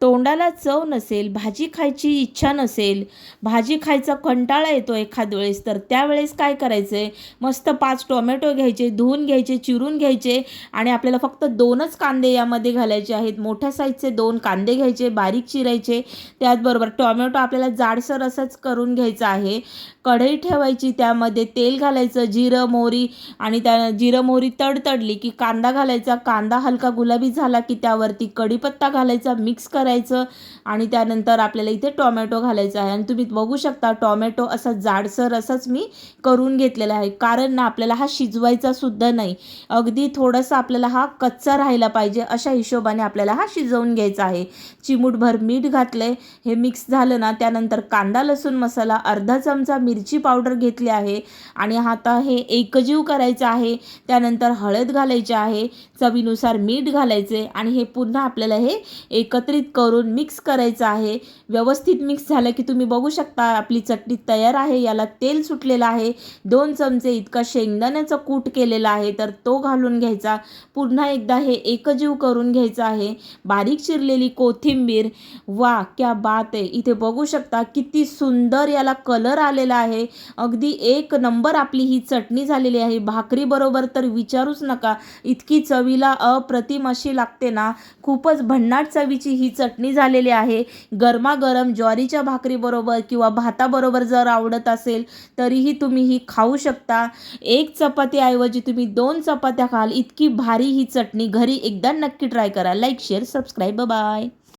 तोंडाला चव नसेल, भाजी खायची इच्छा नसेल, भाजी खायचा कंटाळा येतो एखाद वेळेस, तर त्यावेळेस काय करायचं आहे, मस्त 5 टोमॅटो घ्यायचे, धुवून घ्यायचे, चिरून घ्यायचे आणि आपल्याला फक्त 2च कांदे यामध्ये घालायचे आहेत. मोठ्या साईजचे 2 कांदे घ्यायचे, बारीक चिरायचे. त्याचबरोबर टोमॅटो आपल्याला जाडसर असंच करून घ्यायचं आहे. कढई ठेवायची, त्यामध्ये तेल घालायचं, जिरं मोहरी आणि त्या जिरं मोहरी तडतडली की कांदा घालायचा. कांदा हलका गुलाबी झाला की त्यावरती कढीपत्ता घालायचा, मिक्स करायचं आणि त्यानंतर आपल्याला इथे टोमॅटो घालायचा आहे. आणि तुम्ही बघू शकता टोमॅटो असा जाडसर असाच मी करून घेतलेला आहे, कारण ना आपल्याला हा शिजवायचा सुद्धा नाही, अगदी थोडासा आपल्याला हा कच्चा राहायला पाहिजे अशा हिशोबाने आपल्याला हा शिजवून घ्यायचा आहे. चिमूटभर मीठ घातले, हे मिक्स झालं ना त्यानंतर कांदा लसूण मसाला, अर्धा चमचा मिरची पावडर घेतली आहे आणि आता हे एकजीव करायचं आहे. त्यानंतर हळद घालायची आहे, चवीनुसार मीठ घालायचे आणि हे पुन्हा आपल्याला हे एकत्रित करून मिक्स करायचं आहे. व्यवस्थित मिक्स झालं की तुम्ही बघू शकता आपली चटणी तयार आहे. याला तेल सुटलेलं आहे. 2 चमचे इतका शेंगदाण्याचा कूट केलेला आहे, तर तो घालून घ्यायचा. पुन्हा एकदा हे एकजीव करून घ्यायचं आहे. बारीक चिरलेली कोथिंबीर, वा क्या बात आहे. इथे बघू शकता किती सुंदर याला कलर आलेला आहे. अगदी एक नंबर आपली ही चटणी झालेली आहे. भाकरी बरोबर तर विचारूच नका, इतकी चवीला अप्रतिम अशी लागते ना. खूपच भन्नाट चवीची ही चटणी झालेली आहे. गरमागरम ज्वारीच्या भाकरीबरोबर किंवा भाताबरोबर जर आवडत असेल तरीही तुम्ही ही खाऊ शकता. 1 चपातीऐवजी तुम्ही 2 चपात्या खाल, इतकी भारी ही चटणी. घरी एकदा नक्की ट्राय करा. Like, share, subscribe. बाय.